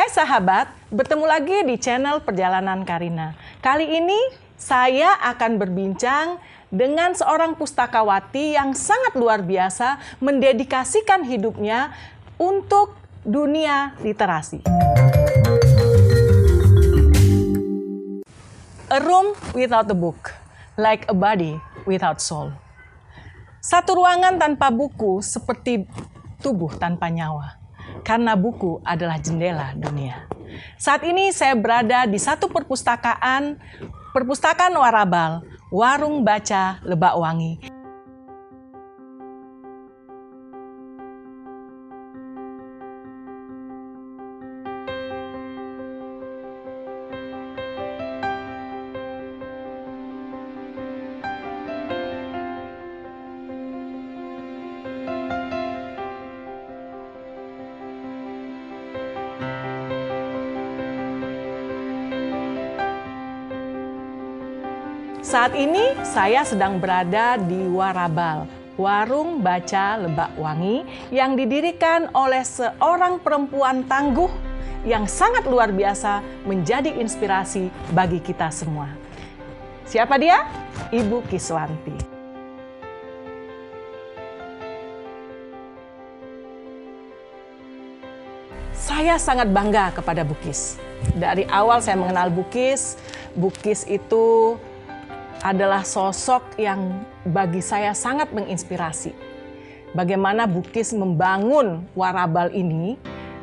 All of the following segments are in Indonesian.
Hai sahabat, bertemu lagi di channel Perjalanan Karina. Kali ini saya akan berbincang dengan seorang pustakawati yang sangat luar biasa mendedikasikan hidupnya untuk dunia literasi. A room without a book, like a body without soul. Satu ruangan tanpa buku seperti tubuh tanpa nyawa, karena buku adalah jendela dunia. Saat ini saya berada di satu perpustakaan Warabal, Warung Baca Lebak Wangi. Saat ini saya sedang berada di Warabal, Warung Baca Lebak Wangi, yang didirikan oleh seorang perempuan tangguh yang sangat luar biasa menjadi inspirasi bagi kita semua. Siapa dia? Ibu Kiswanti. Saya sangat bangga kepada Bukis. Dari awal saya mengenal Bukis itu adalah sosok yang bagi saya sangat menginspirasi. Bagaimana Bukis membangun Warabal ini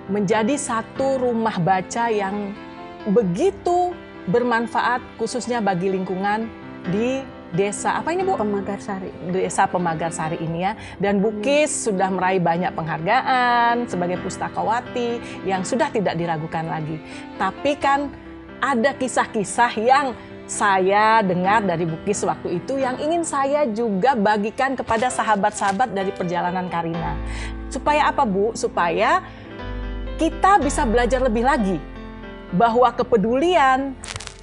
menjadi satu rumah baca yang begitu bermanfaat khususnya bagi lingkungan di desa apa ini Bu? Pemagarsari. Desa Pemagarsari ini ya. Dan Bukis sudah meraih banyak penghargaan sebagai pustakawati yang sudah tidak diragukan lagi. Tapi kan ada kisah-kisah yang saya dengar dari Bukis waktu itu yang ingin saya juga bagikan kepada sahabat-sahabat dari Perjalanan Karina. Supaya apa Bu? Supaya kita bisa belajar lebih lagi bahwa kepedulian,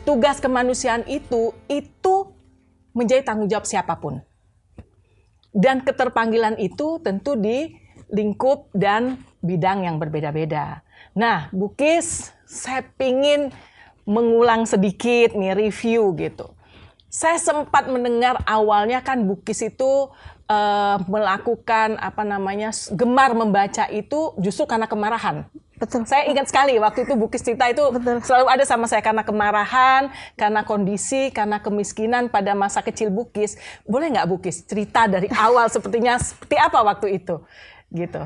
tugas kemanusiaan itu menjadi tanggung jawab siapapun. Dan keterpanggilan itu tentu di lingkup dan bidang yang berbeda-beda. Nah, Bukis, saya pingin mengulang sedikit nih review gitu. Saya sempat mendengar awalnya kan Bukis itu melakukan gemar membaca itu justru karena kemarahan. Betul. Saya ingat sekali waktu itu Bukis cerita itu betul. Selalu ada sama saya karena kemarahan, karena kondisi, karena kemiskinan pada masa kecil Bukis. Boleh nggak Bukis cerita dari awal seperti apa waktu itu gitu?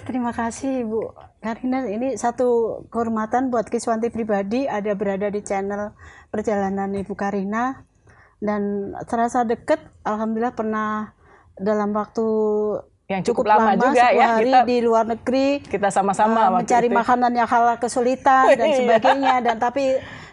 Terima kasih Bu Karina, ini satu kehormatan buat Kiswanti pribadi ada berada di channel Perjalanan Ibu Karina, dan terasa deket. Alhamdulillah pernah dalam waktu yang cukup lama juga ya kita di luar negeri, kita sama-sama mencari makanan yang halal kesulitan dan sebagainya.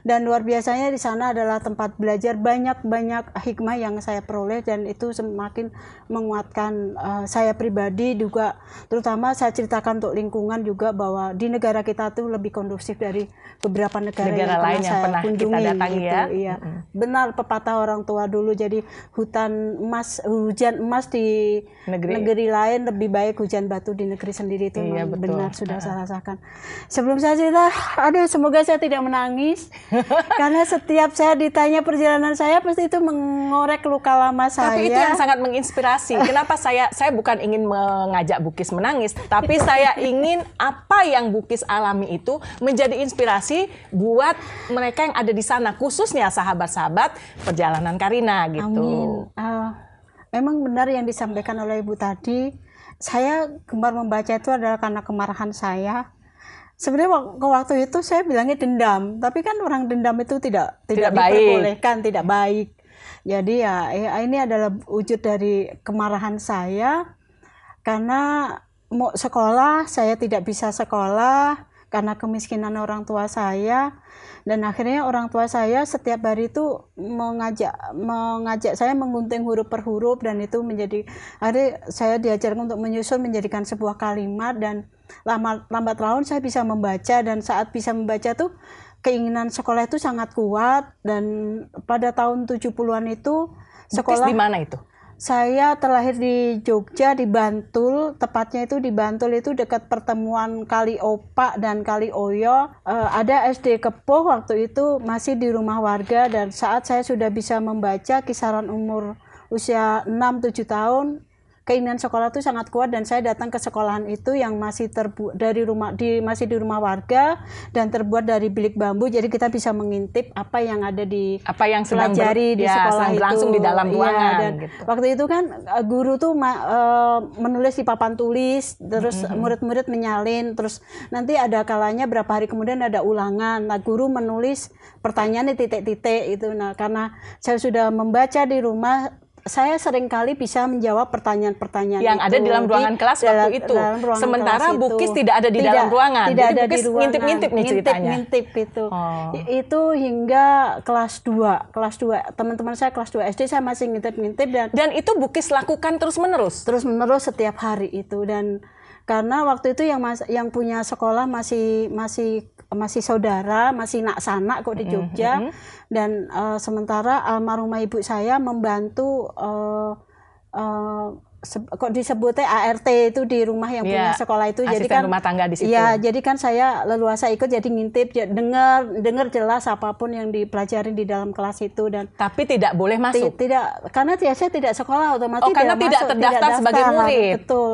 Dan luar biasanya di sana adalah tempat belajar, banyak hikmah yang saya peroleh, dan itu semakin menguatkan saya pribadi juga, terutama saya ceritakan untuk lingkungan juga bahwa di negara kita tuh lebih kondusif dari beberapa negara yang lain yang saya pernah kunjungi kita datangi gitu. ya. Iya. Benar pepatah orang tua dulu, jadi hujan emas di negeri lain lebih baik hujan batu di negeri sendiri, itu iya, benar sudah saya rasakan. Sebelum saya cerita, semoga saya tidak menangis. Karena setiap saya ditanya perjalanan saya pasti itu mengorek luka lama saya. Tapi itu yang sangat menginspirasi. Kenapa saya bukan ingin mengajak Bukis menangis, tapi saya ingin apa yang Bukis alami itu menjadi inspirasi buat mereka yang ada di sana, khususnya sahabat-sahabat Perjalanan Karina gitu. Amin. Memang benar yang disampaikan oleh Ibu tadi. Saya gemar membaca itu adalah karena kemarahan saya. Sebenarnya waktu itu saya bilangnya dendam, tapi kan orang dendam itu tidak diperbolehkan, tidak baik. Jadi ya ini adalah wujud dari kemarahan saya karena mau sekolah saya tidak bisa sekolah karena kemiskinan orang tua saya, dan akhirnya orang tua saya setiap hari itu mengajak saya menggunting huruf per huruf, dan itu menjadi akhirnya saya diajarkan untuk menyusun menjadikan sebuah kalimat, dan lambat laun saya bisa membaca, dan saat bisa membaca tuh keinginan sekolah itu sangat kuat. Dan pada tahun 70-an itu sekolah Bukis di mana itu? Saya terlahir di Jogja, di Bantul, tepatnya itu di Bantul itu dekat pertemuan Kali Opak dan Kali Oyo. Ada SD Kepuh, waktu itu masih di rumah warga, dan saat saya sudah bisa membaca kisaran umur usia 6-7 tahun, keinginan sekolah itu sangat kuat, dan saya datang ke sekolahan itu yang masih terbuat dari masih di rumah warga dan terbuat dari bilik bambu. Jadi kita bisa mengintip apa yang ada apa yang sedang pelajari di sekolah itu langsung di dalam ruangan. Dan gitu. Waktu itu kan guru tuh menulis di papan tulis, terus murid-murid menyalin, terus nanti ada kalanya berapa hari kemudian ada ulangan. Nah, guru menulis pertanyaan di titik-titik itu. Nah, karena saya sudah membaca di rumah, saya seringkali bisa menjawab pertanyaan-pertanyaan yang ada di dalam ruangan kelas waktu itu. Sementara Bukis tidak ada di dalam ruangan. Tidak ada Bukis di ruangan. ngintip-ngintip nih ceritanya. Ngintip itu. Itu hingga kelas 2. Kelas 2. Teman-teman saya kelas 2 SD saya masih ngintip-ngintip, dan itu Bukis lakukan terus-menerus. Terus-menerus setiap hari itu. Dan karena waktu itu yang punya sekolah masih saudara, masih nak sanak kok di Jogja. Dan sementara almarhumah ibu saya membantu kok disebutnya ART itu di rumah yang punya sekolah itu. Jadi kan rumah tangga di situ. Iya, jadi kan saya leluasa ikut, jadi ngintip, dengar jelas apapun yang dipelajarin di dalam kelas itu. Dan tapi tidak boleh masuk. Tidak, karena saya tidak sekolah, otomatis karena tidak masuk, terdaftar sebagai murid. Betul.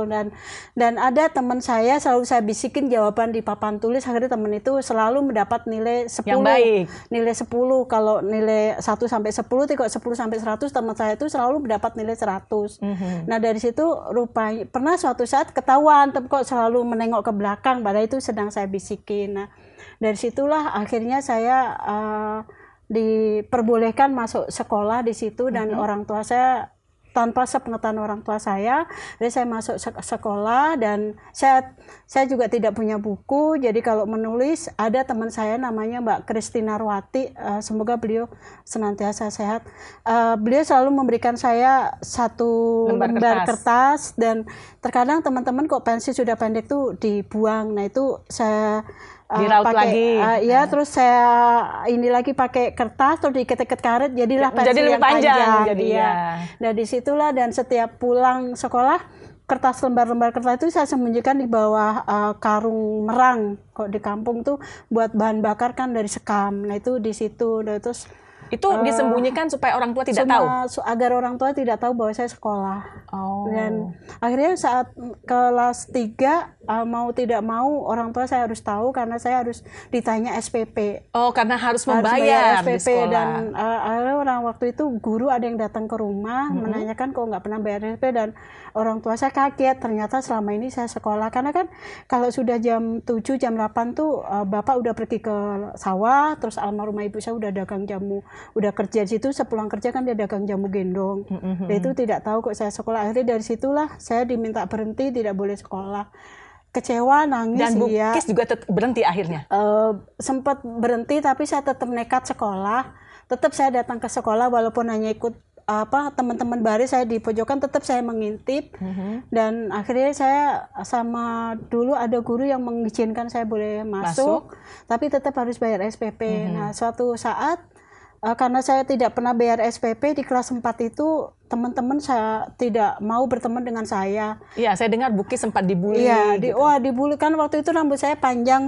Dan ada teman saya selalu saya bisikin jawaban di papan tulis, akhirnya teman itu selalu mendapat nilai 10. Yang baik. Nilai 10, kalau nilai 1 sampai 10, kok 10 sampai 100 teman saya itu selalu mendapat nilai 100. Nah, dari situ rupanya pernah suatu saat ketahuan kok selalu menengok ke belakang, padahal itu sedang saya bisikin. Nah, dari situlah akhirnya saya diperbolehkan masuk sekolah di situ, dan orang tua saya tanpa sepengetahuan orang tua saya, jadi saya masuk sekolah, dan saya juga tidak punya buku. Jadi kalau menulis, ada teman saya namanya Mbak Kristina Ruwati, semoga beliau senantiasa sehat. Beliau selalu memberikan saya 1 lembar kertas, dan terkadang teman-teman kok pensil sudah pendek tuh dibuang. Nah, itu saya diraut lagi. Terus saya ini lagi pakai kertas, terus diikat-ikat karet, jadilah pensil yang panjang. Nah, disitulah, dan setiap pulang sekolah, kertas lembar-lembar kertas itu saya sembunyikan di bawah karung merang. Kok di kampung tuh buat bahan bakar kan dari sekam. Nah, itu di situ. Nah, terus itu disembunyikan supaya orang tua tidak tahu? Agar orang tua tidak tahu bahwa saya sekolah. Dan akhirnya saat kelas 3, mau tidak mau orang tua saya harus tahu, karena saya harus ditanya SPP. Karena harus membayar SPP, di sekolah. Dan orang waktu itu guru ada yang datang ke rumah menanyakan kok nggak pernah bayar SPP, dan orang tua saya kaget, ternyata selama ini saya sekolah. Karena kan kalau sudah jam 7, jam 8 tuh bapak udah pergi ke sawah, terus almarhumah ibu saya udah dagang jamu, udah kerja di situ, sepulang kerja kan dia dagang jamu gendong. Dia itu tidak tahu kok saya sekolah. Akhirnya dari situlah saya diminta berhenti, tidak boleh sekolah. Kecewa, nangis. Dan Bukis juga berhenti akhirnya? Sempat berhenti, tapi saya tetap nekat sekolah. Tetap saya datang ke sekolah, walaupun hanya ikut teman-teman baris, saya di pojokan tetap saya mengintip. Dan akhirnya saya sama dulu ada guru yang mengizinkan saya boleh masuk. Tapi tetap harus bayar SPP. Nah, suatu saat karena saya tidak pernah bayar SPP, di kelas 4 itu teman-teman saya tidak mau berteman dengan saya. Iya, saya dengar Bukis sempat dibully. Iya, dibully kan waktu itu rambut saya panjang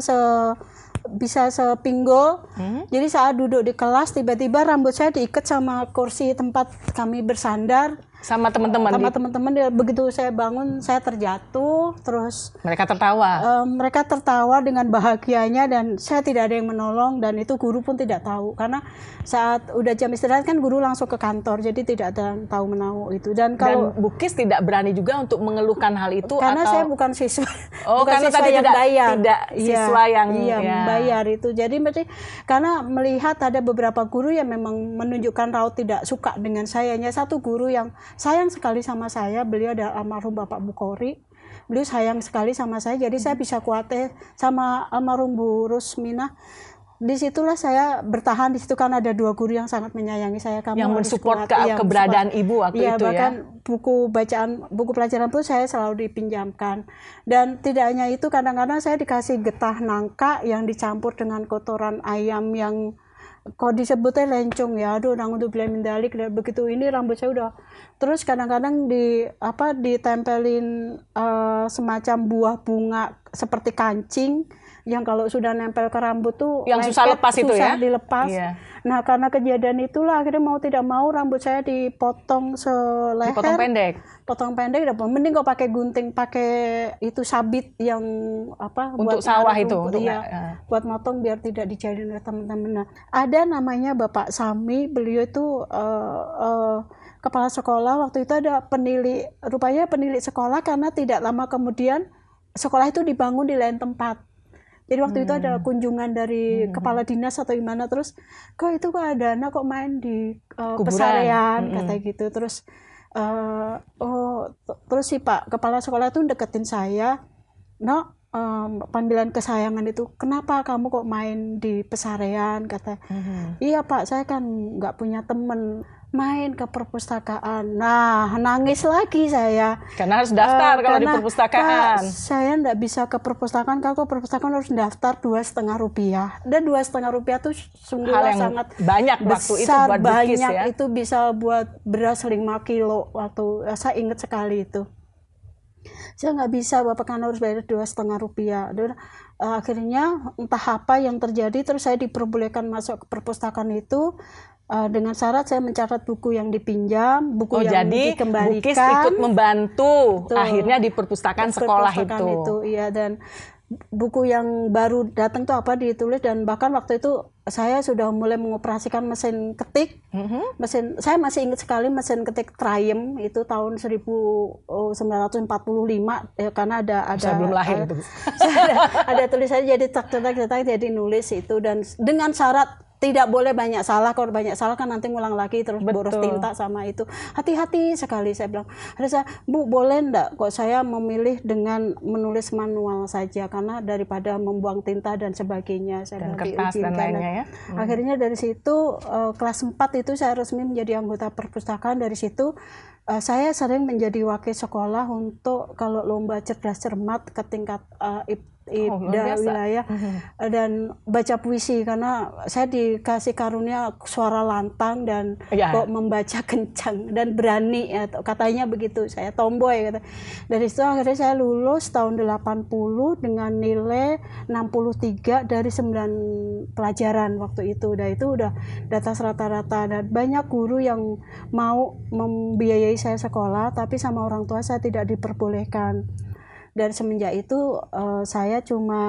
bisa sepinggul. Jadi saat duduk di kelas, tiba-tiba rambut saya diikat sama kursi tempat kami bersandar. Sama teman-teman? Sama teman-teman. Begitu saya bangun, saya terjatuh, terus mereka tertawa? Mereka tertawa dengan bahagianya, dan saya tidak ada yang menolong, dan itu guru pun tidak tahu. Karena saat udah jam istirahat kan guru langsung ke kantor, jadi tidak ada yang tahu menahu itu. Dan Bukis tidak berani juga untuk mengeluhkan hal itu? Karena saya bukan siswa. Bukan karena siswa tadi yang bayar. Tidak siswa yang membayar itu. Jadi karena melihat ada beberapa guru yang memang menunjukkan raut tidak suka dengan saya. Hanya satu guru yang sayang sekali sama saya, beliau adalah almarhum Bapak Bukhori. Beliau sayang sekali sama saya, jadi saya bisa kuatir sama almarhum Bu Rusmina. Disitulah saya bertahan di situ, kan ada 2 guru yang sangat menyayangi saya. Yang mensupport keberadaan ibu waktu itu bahkan buku pelajaran pun saya selalu dipinjamkan. Dan tidak hanya itu, kadang-kadang saya dikasih getah nangka yang dicampur dengan kotoran ayam yang kok disebutnya lencong ya, aduh orang untuk beli mendalik dan begitu ini rambut saya udah terus kadang-kadang ditempelin semacam buah bunga seperti kancing yang kalau sudah nempel ke rambut tuh yang susah lepas itu ya, susah dilepas. Iya. Nah karena kejadian itulah akhirnya mau tidak mau rambut saya dipotong seleher, potong pendek, mending kok pakai gunting, pakai itu sabit yang untuk buat sawah itu, buat motong biar tidak dijahilin oleh teman-teman. Nah, ada namanya Bapak Sami, beliau itu kepala sekolah waktu itu, ada rupanya penilik sekolah karena tidak lama kemudian sekolah itu dibangun di lain tempat. Jadi waktu itu ada kunjungan dari kepala dinas atau gimana, terus kok ada anak kok main di pesarean, kata gitu. Terus terus si Pak kepala sekolah itu deketin saya, panggilan kesayangan itu, kenapa kamu kok main di pesarean, kata. Iya Pak, saya kan nggak punya temen, main ke perpustakaan. Nah, nangis lagi saya. Karena harus daftar kalau di perpustakaan. Saya nggak bisa ke perpustakaan, kalau ke perpustakaan harus daftar Rp2,5. Dan Rp2,5 tuh sungguh sangat banyak besar, waktu itu buat Bukis ya. Itu bisa buat beras 5 kilo waktu, saya ingat sekali itu. Saya nggak bisa, Bapak kan harus bayar Rp2,5. Dan akhirnya entah apa yang terjadi, terus saya diperbolehkan masuk ke perpustakaan itu. Dengan syarat saya mencatat buku yang dipinjam, buku yang dikembalikan. Bukis ikut membantu akhirnya di perpustakaan sekolah itu. Iya, dan buku yang baru datang tuh ditulis, dan bahkan waktu itu saya sudah mulai mengoperasikan mesin ketik. Saya masih ingat sekali mesin ketik Triumph itu tahun 1945 karena ada belum lahir itu. ada tulisannya, jadi cetak jadi nulis itu, dan dengan syarat tidak boleh banyak salah. Kalau banyak salah kan nanti ngulang lagi terus boros tinta sama itu. Hati-hati sekali saya bilang. Bu, boleh enggak kok saya memilih dengan menulis manual saja, karena daripada membuang tinta dan sebagainya. Saya dan kertas dan lainnya ya. Akhirnya dari situ kelas 4 itu saya resmi menjadi anggota perpustakaan. Dari situ saya sering menjadi wakil sekolah untuk kalau lomba cerdas cermat ke tingkat wilayah dan baca puisi, karena saya dikasih karunia suara lantang dan kok membaca kencang dan berani ya, katanya begitu, saya tomboy kata. Dari situ akhirnya saya lulus tahun 80 dengan nilai 63 dari 9 pelajaran waktu itu. Dan itu udah di atas rata-rata, dan banyak guru yang mau membiayai saya sekolah, tapi sama orang tua saya tidak diperbolehkan. Dan semenjak itu saya cuma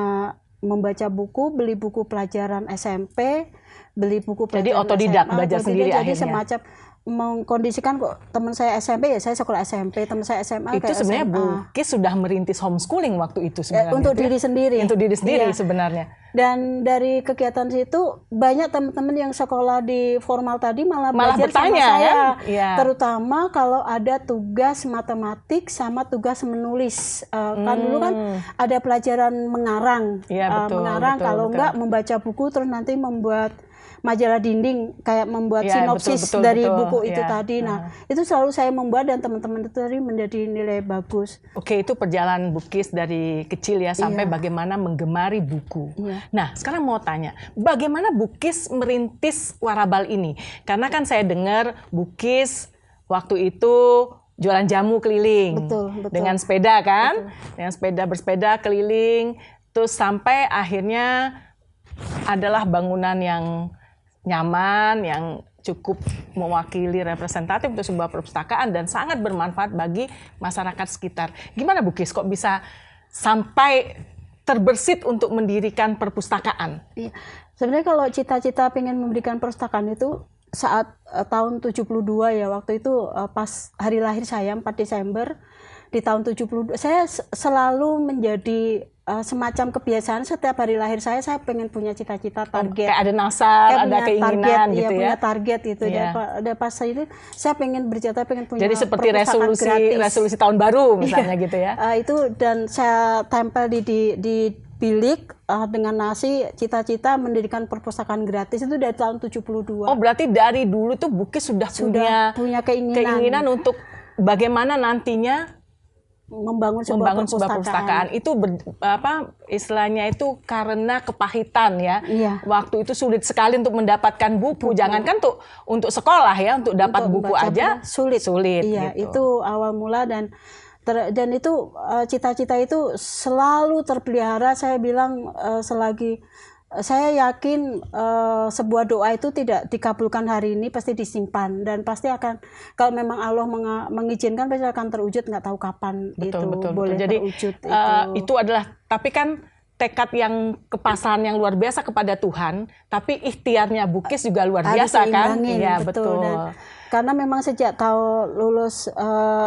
membaca buku, beli buku pelajaran SMP, beli buku pelajaran jadi otodidak, belajar sendiri jadi akhirnya. semacam mengkondisikan kok teman saya SMP ya saya sekolah SMP, teman saya SMA itu sebenarnya Bukis sudah merintis homeschooling waktu itu sebenarnya. Untuk diri sendiri. Untuk diri sendiri sebenarnya. Dan dari kegiatan situ banyak teman-teman yang sekolah di formal tadi malah belajar bertanya, sama saya. Kan? Ya. Terutama kalau ada tugas matematik sama tugas menulis. Kan dulu kan ada pelajaran mengarang. Ya, betul, mengarang, kalau enggak membaca buku terus nanti membuat majalah dinding, kayak membuat sinopsis dari buku itu tadi. Nah, itu selalu saya membuat dan teman-teman itu tadi menjadi nilai bagus. Oke, itu perjalanan Bukis dari kecil ya sampai bagaimana menggemari buku. Nah, sekarang mau tanya, bagaimana Bukis merintis Warabal ini? Karena kan saya dengar Bukis waktu itu jualan jamu keliling. Betul. Dengan sepeda kan? Dengan bersepeda keliling, terus sampai akhirnya adalah bangunan yang nyaman, yang cukup mewakili representatif untuk sebuah perpustakaan dan sangat bermanfaat bagi masyarakat sekitar. Gimana Bukis kok bisa sampai terbersit untuk mendirikan perpustakaan? Iya. Sebenarnya kalau cita-cita pengen mendirikan perpustakaan itu saat tahun 72 ya, waktu itu pas hari lahir saya 4 Desember di tahun 72, saya selalu menjadi semacam kebiasaan setiap hari lahir saya pengen punya cita-cita, target. Kayak ada nasar, ada keinginan target, gitu ya. Punya target gitu. Ada pas itu saya pengen bercita, pengen punya. Jadi seperti resolusi tahun baru misalnya gitu ya. Itu dan saya tempel di bilik dengan nasi, cita-cita mendirikan perpustakaan gratis itu dari tahun 72. Oh, berarti dari dulu tuh Bukis sudah punya keinginan untuk bagaimana nantinya membangun sebuah perpustakaan. Itu istilahnya itu karena kepahitan ya. Iya. Waktu itu sulit sekali untuk mendapatkan buku. Jangankan untuk sekolah ya, untuk dapat buku aja sulit. Iya, gitu. itu awal mula dan itu cita-cita itu selalu terpelihara. Saya bilang selagi saya yakin sebuah doa itu tidak dikabulkan hari ini, pasti disimpan dan pasti akan, kalau memang Allah mengizinkan, pasti akan terwujud, nggak tahu kapan betul. boleh Jadi, terwujud. Itu adalah, tapi kan tekad yang kepasaran yang luar biasa kepada Tuhan, tapi ikhtiarnya Bukis juga luar biasa kan? Iya, betul. Dan karena memang sejak tahun lulus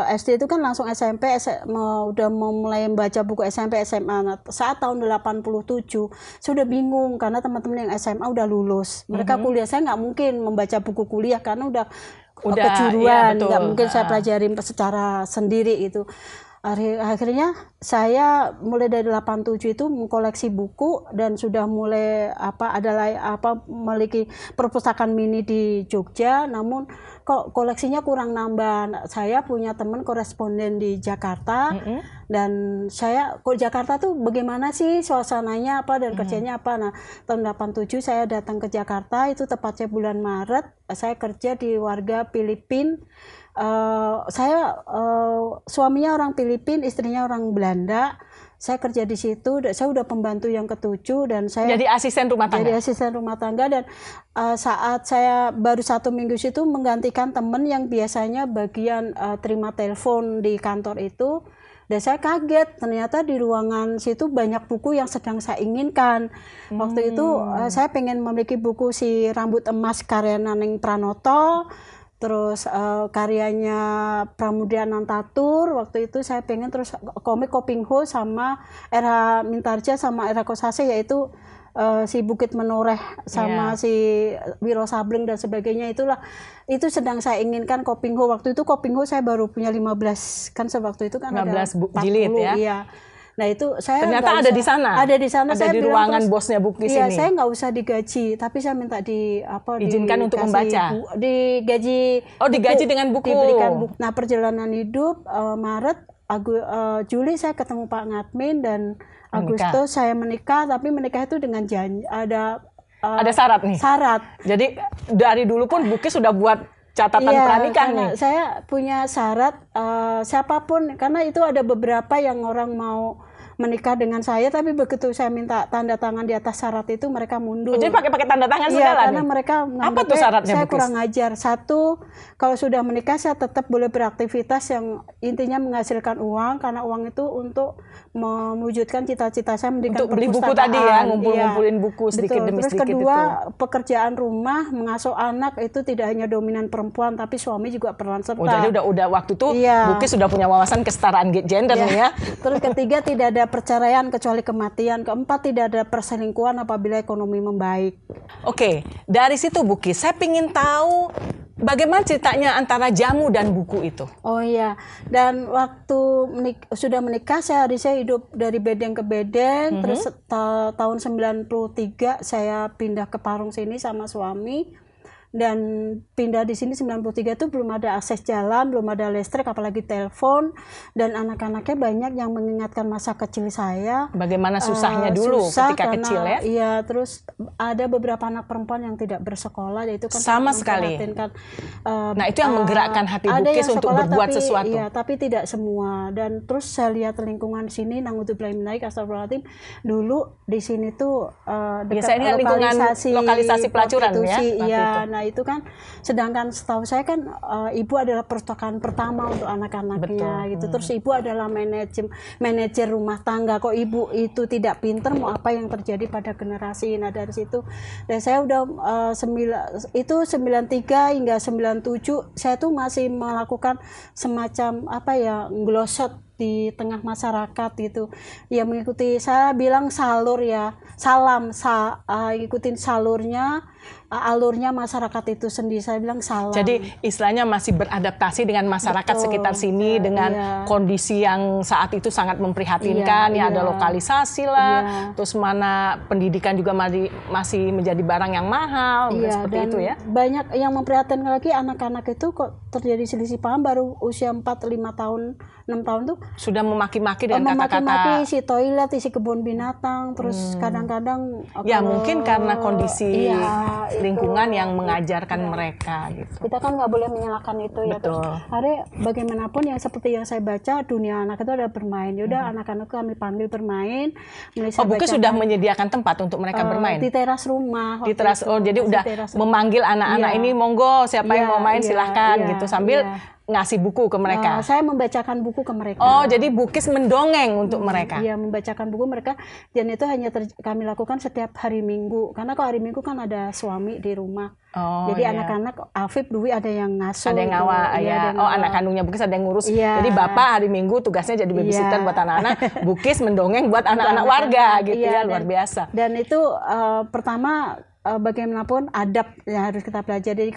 SD itu kan langsung SMP, udah mau mulai membaca buku SMP, SMA. Nah, saat tahun 87 sudah bingung karena teman-teman yang SMA udah lulus. Mereka kuliah, saya nggak mungkin membaca buku kuliah karena udah kejuruan, nggak mungkin saya pelajari secara sendiri itu. Akhirnya saya mulai dari 87 itu mengkoleksi buku dan sudah mulai memiliki perpustakaan mini di Jogja, namun kok koleksinya kurang nambah. Saya punya teman koresponden di Jakarta dan saya kok Jakarta tuh bagaimana sih suasananya dan kerjanya apa. Nah, tahun 87 saya datang ke Jakarta, itu tepatnya bulan Maret. Saya kerja di warga Filipina. Suaminya orang Filipina, istrinya orang Belanda. Saya kerja di situ, saya udah pembantu yang ke-7 dan saya jadi asisten rumah tangga. Jadi asisten rumah tangga dan saat saya baru 1 minggu situ menggantikan teman yang biasanya bagian terima telepon di kantor itu. Dan saya kaget, ternyata di ruangan situ banyak buku yang sedang saya inginkan. Waktu itu saya pengen memiliki buku si Rambut Emas karya Naneng Pranoto, terus karyanya Pramudia Anantatur. Waktu itu saya pengen, terus komik Kopingho sama R.H. Mintarja sama R.H. Kosase, yaitu si Bukit Menoreh sama si Wiro Sableng dan sebagainya. Itu sedang saya inginkan Kopingho. Waktu itu Kopingho saya baru punya 15, kan sewaktu itu kan 15 ada 40 jilid ya. Iya. Nah itu saya ternyata ada di sana. Ada di sana. Ada saya di ruangan bosnya Bukis ini. Iya, saya nggak usah digaji, tapi saya minta izinkan untuk membaca. Digaji. Digaji dengan buku. Diberikan buku. Nah, perjalanan hidup Maret, Juli saya ketemu Pak Ngatmin dan Agustus saya menikah, tapi menikah itu dengan janji ada syarat nih. Syarat. Jadi dari dulu pun Bukis sudah buat catatan pranikah nih. Saya punya syarat siapapun, karena itu ada beberapa yang orang mau menikah dengan saya, tapi begitu saya minta tanda tangan di atas syarat itu mereka mundur. Jadi pakai tanda tangan segala nih? Karena mereka apa tuh syaratnya, saya Bukis? kurang ajar. Satu, kalau sudah menikah saya tetap boleh beraktivitas yang intinya menghasilkan uang, karena uang itu untuk mewujudkan cita-cita saya mendirikan untuk beli buku tadi ya, ngumpulin buku sedikit demi sedikit. Terus kedua, pekerjaan rumah, mengasuh anak itu tidak hanya dominan perempuan, tapi suami juga peran serta. Jadi udah waktu itu Bukis sudah punya wawasan kesetaraan gender nih ya. Terus ketiga, tidak ada perceraian kecuali kematian. Keempat, tidak ada perselingkuhan apabila ekonomi membaik. Oke, dari situ Bukis, saya ingin tahu bagaimana ceritanya antara jamu dan buku itu. Oh iya, dan waktu sudah menikah saya hidup dari bedeng ke bedeng. Terus tahun 93 saya pindah ke Parung sini sama suami. Dan pindah di sini 93 itu belum ada akses jalan, belum ada listrik, apalagi telepon, dan anak-anaknya banyak yang mengingatkan masa kecil saya. Bagaimana susahnya dulu ketika kecil ya? Iya, terus ada beberapa anak perempuan yang tidak bersekolah, yaitu kan sama sekali. Nah itu yang menggerakkan hati Bukis untuk berbuat sesuatu. Iya, tapi tidak semua. Dan terus saya lihat lingkungan sini, nangudzubillah minaik, astagfirullahaladzim, dulu di sini tuh dekat lokalisasi pelacuran ya. Iya, nah itu kan, sedangkan setahu saya kan ibu adalah perpustakaan pertama untuk anak-anaknya gitu. Terus ibu adalah manajer rumah tangga. Kok ibu itu tidak pinter, mau apa yang terjadi pada generasi. Nah dari situ, dan saya udah 93 hingga 97 saya tuh masih melakukan semacam ngelosot di tengah masyarakat gitu ya, mengikuti, saya bilang salur ya, ikutin alurnya masyarakat itu sendiri, saya bilang salam. Jadi istilahnya masih beradaptasi dengan masyarakat sekitar sini dengan kondisi yang saat itu sangat memprihatinkan ada lokalisasi lah, terus mana pendidikan juga masih menjadi barang yang mahal, seperti itu ya. Banyak yang memprihatinkan lagi, anak-anak itu kok terjadi selisih paham baru usia 4-5 tahun, 6 tahun tuh sudah memaki-maki dengan memaki-maki kata-kata. isi toilet, isi kebun binatang, terus kadang-kadang Ya kalau- mungkin karena kondisi iya, lingkungan itu. yang mengajarkan mereka gitu. Kita kan nggak boleh menyalahkan itu ya. Betul. Hari bagaimanapun yang seperti yang saya baca, dunia anak itu ada bermain. Yaudah anak-anak kami panggil bermain. Mulai saya Bukis bacakan, sudah menyediakan tempat untuk mereka bermain. di teras rumah. Di waktu teras, itu. jadi Di udah teras rumah. memanggil anak-anak Iya. ini, monggo siapa yang Iya, mau main iya, silahkan iya, gitu, sambil iya. ngasih buku ke mereka. Saya membacakan buku ke mereka. Oh, jadi Bukis mendongeng untuk mereka. Iya, membacakan buku mereka, dan itu hanya kami lakukan setiap hari Minggu. Karena kalau hari Minggu kan ada suami di rumah. Oh, Jadi iya. anak-anak Afif dulu ada yang ngasuh. Ada yang gitu. ngawal, Iya, ya. ada yang Oh, ngawal. anak kandungnya Bukis ada yang ngurus. Iya. Jadi bapak hari Minggu tugasnya jadi babysitter Iya. buat anak-anak. Bukis mendongeng buat anak-anak warga gitu ya, Iya, luar biasa. Dan itu pertama bagaimanapun adab yang harus kita pelajari. Jadi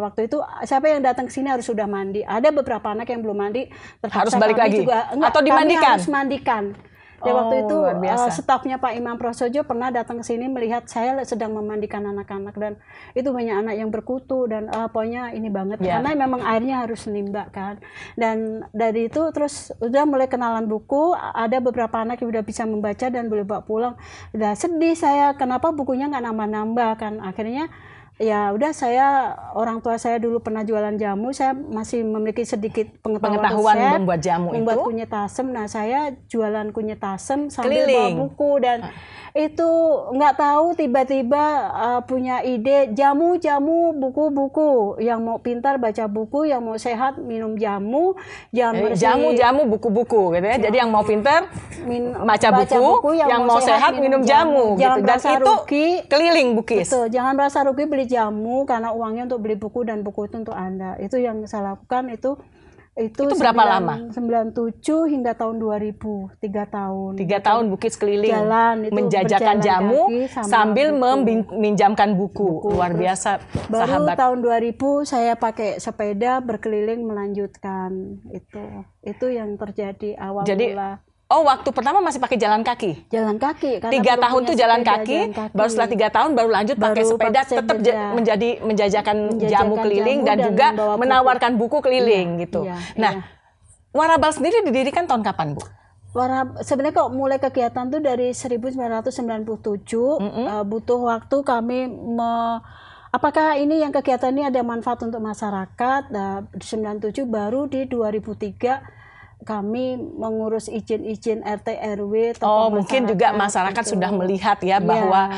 waktu itu siapa yang datang ke sini harus sudah mandi. Ada beberapa anak yang belum mandi, terpaksa Harus balik kami lagi? juga, enggak, Atau dimandikan? Kami harus mandikan. Dan Oh, waktu itu luar biasa. stafnya Pak Imam Prasojo pernah datang ke sini melihat saya sedang memandikan anak-anak, dan itu banyak anak yang berkutu, dan pokoknya ini banget Ya. karena memang airnya harus nimbak kan. Dan dari itu terus udah mulai kenalan buku, ada beberapa anak yang udah bisa membaca dan boleh bawa pulang. Udah sedih saya, kenapa bukunya nggak nambah-nambah kan. Akhirnya ya udah, saya, orang tua saya dulu pernah jualan jamu, saya masih memiliki sedikit Pengetahuan resep, membuat jamu membuat itu. kunyit asem. Nah, saya jualan kunyit asem sambil Keliling. bawa buku, dan itu nggak tahu tiba-tiba punya ide jamu buku-buku. Yang mau pintar baca buku, yang mau sehat minum jamu, yang bersih Jamu buku-buku gitu ya. Jadi yang mau pinter baca buku, yang mau sehat minum jamu Jangan gitu. Dan merasa itu rugi. keliling Bukis. Betul, jangan merasa rugi beli jamu karena uangnya untuk beli buku, dan buku itu untuk Anda. Itu yang saya lakukan. Itu berapa lama? 97 hingga tahun 2000, 3 tahun. 3 tahun Bukis keliling Jalan, itu menjajakan berjalan jamu kaki sama sambil buku. meminjamkan buku. Luar biasa, Baru sahabat. tahun 2000 saya pakai sepeda berkeliling melanjutkan itu yang terjadi awal Jadi, mula. Oh, waktu pertama masih pakai jalan kaki. Jalan kaki. karena 3 belum tahun punya tuh jalan sepeda, kaki, baru setelah 3 tahun baru lanjut pakai Baru sepeda, pakai tetap sepeda. menjajakan jamu Menjajakan keliling jamu dan dan juga membawa buku. menawarkan buku keliling gitu. iya, Nah, iya. Warabal sendiri didirikan tahun kapan, Bu? Sebenarnya kok mulai kegiatan tuh dari 1997, butuh waktu kami apakah ini yang kegiatan ini ada manfaat untuk masyarakat. Nah, 97 baru di 2003 kami mengurus izin-izin RT RW. Oh, mungkin juga masyarakat gitu. sudah melihat ya bahwa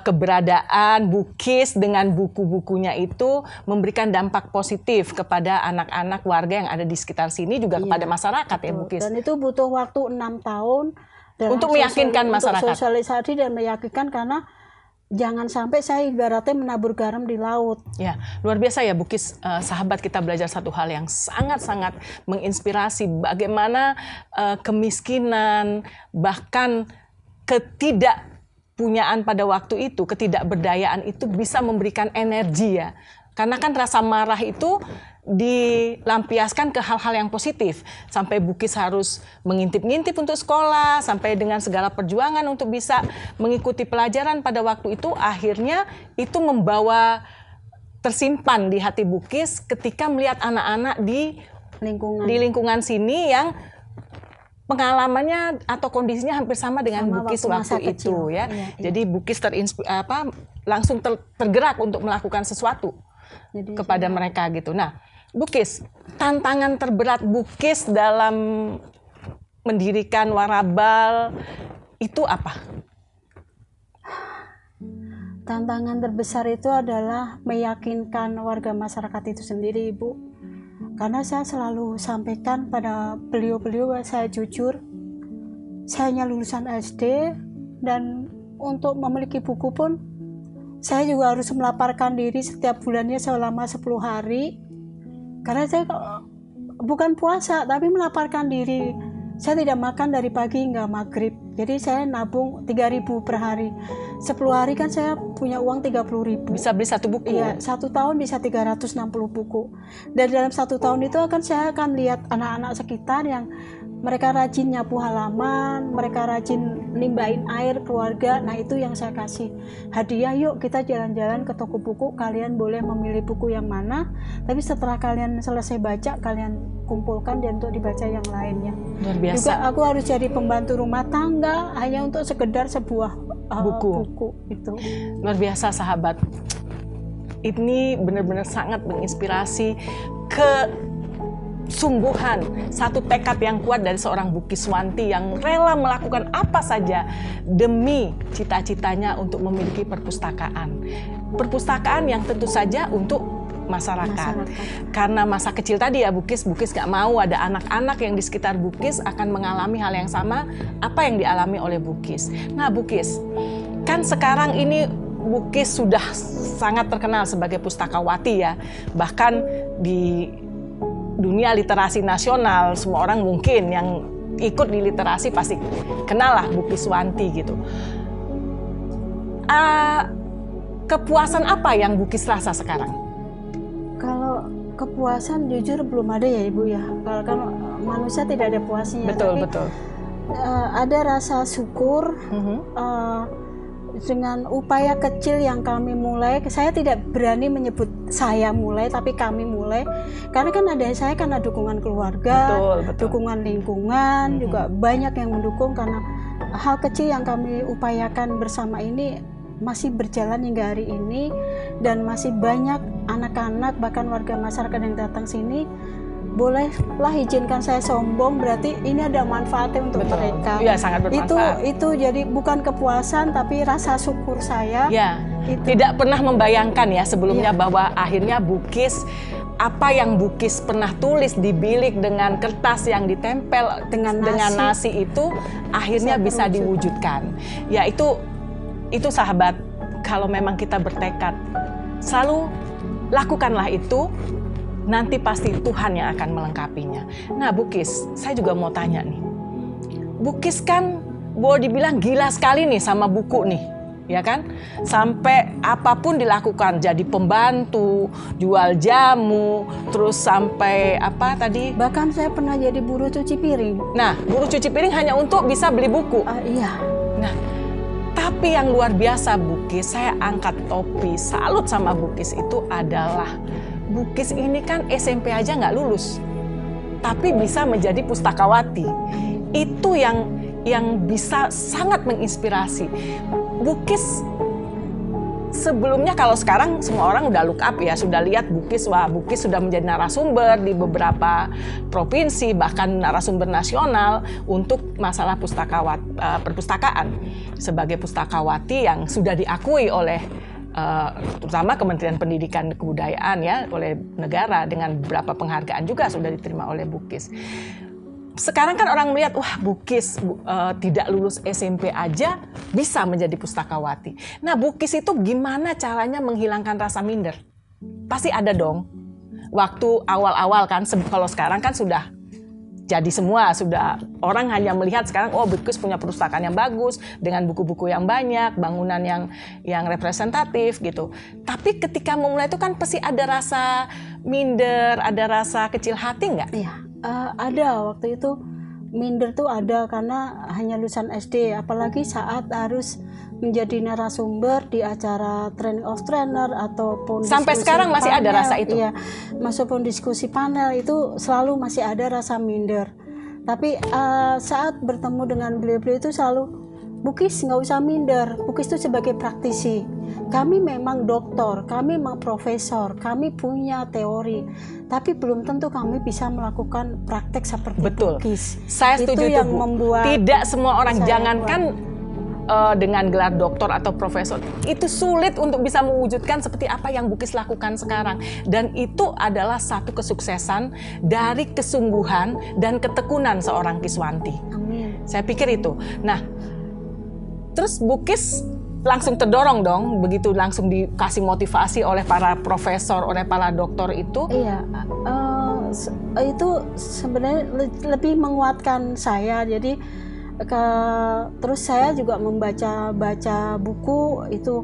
keberadaan Bukis dengan buku-bukunya itu memberikan dampak positif kepada anak-anak warga yang ada di sekitar sini, juga kepada masyarakat ya, Bukis. Dan itu butuh waktu 6 tahun dalam Untuk meyakinkan masyarakat. Untuk sosialisasi dan meyakinkan, karena jangan sampai saya ibaratnya menabur garam di laut. Ya, luar biasa ya Bukis. Sahabat, kita belajar satu hal yang sangat-sangat menginspirasi, bagaimana kemiskinan, bahkan ketidakpunyaan pada waktu itu, ketidakberdayaan itu bisa memberikan energi ya. Karena kan rasa marah itu dilampiaskan ke hal-hal yang positif. Sampai Bukis harus mengintip-ngintip untuk sekolah, sampai dengan segala perjuangan untuk bisa mengikuti pelajaran pada waktu itu, akhirnya itu membawa tersimpan di hati Bukis ketika melihat anak-anak di lingkungan sini yang pengalamannya atau kondisinya hampir sama dengan Bukis waktu itu ya. Iya. Jadi Bukis langsung tergerak untuk melakukan sesuatu kepada mereka gitu. Nah, Bukis, tantangan terberat Bukis dalam mendirikan Warabal itu apa? Tantangan terbesar itu adalah meyakinkan warga masyarakat itu sendiri, Ibu. Karena saya selalu sampaikan pada beliau-beliau, saya jujur, saya hanya lulusan SD, dan untuk memiliki buku pun saya juga harus melaporkan diri setiap bulannya selama 10 hari. Karena saya bukan puasa, tapi melaporkan diri. Saya tidak makan dari pagi hingga maghrib. Jadi saya nabung 3.000 per hari. 10 hari kan saya punya uang 30.000. Bisa beli 1 buku? Iya, 1 tahun bisa 360 buku. Dan dalam 1 tahun itu saya akan lihat anak-anak sekitar yang mereka rajin nyapu halaman, mereka rajin nimbain air keluarga. Nah itu yang saya kasih hadiah, yuk kita jalan-jalan ke toko buku, kalian boleh memilih buku yang mana, tapi setelah kalian selesai baca, kalian kumpulkan dan untuk dibaca yang lainnya. Luar biasa. Juga aku harus jadi pembantu rumah tangga hanya untuk sekedar sebuah buku itu. Luar biasa sahabat. Ini benar-benar sangat menginspirasi kesungguhan, satu tekad yang kuat dari seorang Bu Kiswanti yang rela melakukan apa saja demi cita-citanya untuk memiliki perpustakaan. Perpustakaan yang tentu saja untuk masyarakat. Karena masa kecil tadi ya Bukis gak mau ada anak-anak yang di sekitar Bukis akan mengalami hal yang sama apa yang dialami oleh Bukis. Nah Bukis, kan sekarang ini Bukis sudah sangat terkenal sebagai pustakawati ya. Bahkan di dunia literasi nasional, semua orang mungkin yang ikut di literasi pasti kenal lah Bu Kiswanti gitu. Kepuasan apa yang Bukis rasa sekarang? Kalau kepuasan jujur belum ada ya Ibu ya. Kalau manusia tidak ada puasnya. Betul, tapi, betul. Ada rasa syukur dengan upaya kecil yang kami mulai. Saya tidak berani menyebut saya mulai, tapi kami mulai. Karena kan ada saya karena dukungan keluarga, betul. dukungan lingkungan, juga banyak yang mendukung karena hal kecil yang kami upayakan bersama ini masih berjalan hingga hari ini, dan masih banyak anak-anak bahkan warga masyarakat yang datang sini. Bolehlah izinkan saya sombong, berarti ini ada manfaatnya untuk mereka. Iya, sangat bermanfaat. Itu jadi bukan kepuasan tapi rasa syukur saya. Ya, tidak pernah membayangkan ya sebelumnya bahwa akhirnya Bukis, apa yang Bukis pernah tulis di bilik dengan kertas yang ditempel dengan nasi itu akhirnya bisa diwujudkan. Ya itu sahabat, kalau memang kita bertekad, selalu lakukanlah itu, nanti pasti Tuhan yang akan melengkapinya. Nah Bukis, saya juga mau tanya nih. Bukis kan boleh dibilang gila sekali nih sama buku nih, ya kan? Sampai apapun dilakukan, jadi pembantu, jual jamu, terus sampai apa tadi? Bahkan saya pernah jadi buruh cuci piring. Nah, buruh cuci piring hanya untuk bisa beli buku. Iya. Nah, tapi yang luar biasa Bukis, saya angkat topi, salut sama Bukis itu adalah Bukis ini kan SMP aja nggak lulus, tapi bisa menjadi pustakawati. Itu yang bisa sangat menginspirasi. Bukis sebelumnya, kalau sekarang semua orang udah look up ya, sudah lihat Bukis, wah Bukis sudah menjadi narasumber di beberapa provinsi, bahkan narasumber nasional untuk masalah perpustakaan sebagai pustakawati yang sudah diakui oleh terutama Kementerian Pendidikan dan Kebudayaan ya, oleh negara, dengan beberapa penghargaan juga sudah diterima oleh Bukis. Sekarang kan orang melihat, wah Bukis tidak lulus SMP aja bisa menjadi pustakawati. Nah Bukis itu gimana caranya menghilangkan rasa minder? Pasti ada dong. Waktu awal-awal kan, kalau sekarang kan sudah jadi semua, sudah orang hanya melihat sekarang, oh Bukis punya perpustakaan yang bagus, dengan buku-buku yang banyak, bangunan yang representatif gitu. Tapi ketika memulai itu kan pasti ada rasa minder, ada rasa kecil hati nggak? Iya, ada. Waktu itu minder tuh ada karena hanya lulusan SD, apalagi saat harus menjadi narasumber di acara training of trainer ataupun sampai sekarang masih panel, ada rasa itu. Iya, maupun diskusi panel itu selalu masih ada rasa minder. Tapi saat bertemu dengan beliau-beliau itu selalu, Bukis nggak usah minder. Bukis itu sebagai praktisi. Kami memang doktor, kami memang profesor, kami punya teori, tapi belum tentu kami bisa melakukan praktek seperti Bukis. Saya setuju itu yang membuat tidak semua orang, jangankan dengan gelar doktor atau profesor, itu sulit untuk bisa mewujudkan seperti apa yang Bukis lakukan sekarang. Dan itu adalah satu kesuksesan dari kesungguhan dan ketekunan seorang Kiswanti. Amin. Saya pikir itu. Nah, terus Bukis langsung terdorong dong, begitu langsung dikasih motivasi oleh para profesor, oleh para doktor itu. Iya, itu sebenarnya lebih menguatkan saya. Jadi terus saya juga membaca buku itu,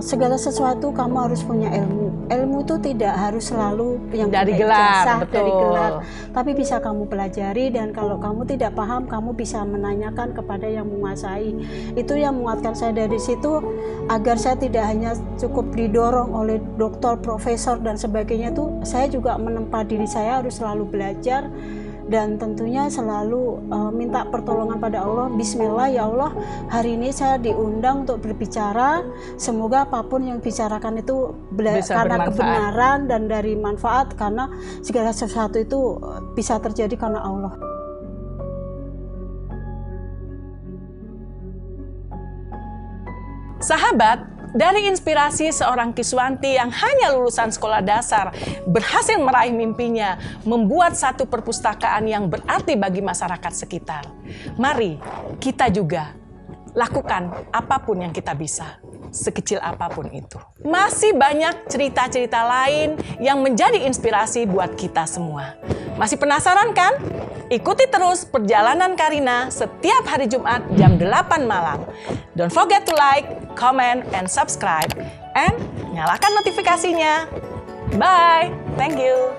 segala sesuatu kamu harus punya ilmu. Ilmu itu tidak harus selalu yang Dari punya gelar, ijazah, betul. dari gelar, tapi bisa kamu pelajari, dan kalau kamu tidak paham, kamu bisa menanyakan kepada yang menguasai. Itu yang menguatkan saya dari situ, agar saya tidak hanya cukup didorong oleh dokter, profesor dan sebagainya. Tuh saya juga menempa diri saya harus selalu belajar. Dan tentunya selalu minta pertolongan pada Allah. Bismillah, ya Allah, hari ini saya diundang untuk berbicara. Semoga apapun yang bicarakan itu karena kebenaran dan dari manfaat, karena segala sesuatu itu bisa terjadi karena Allah. Sahabat, dari inspirasi seorang Kiswanti yang hanya lulusan sekolah dasar berhasil meraih mimpinya, membuat satu perpustakaan yang berarti bagi masyarakat sekitar. Mari kita juga lakukan apapun yang kita bisa, sekecil apapun itu. Masih banyak cerita-cerita lain yang menjadi inspirasi buat kita semua. Masih penasaran kan? Ikuti terus perjalanan Karina setiap hari Jumat jam 8 malam. Don't forget to like, comment, and subscribe. And nyalakan notifikasinya. Bye. Thank you.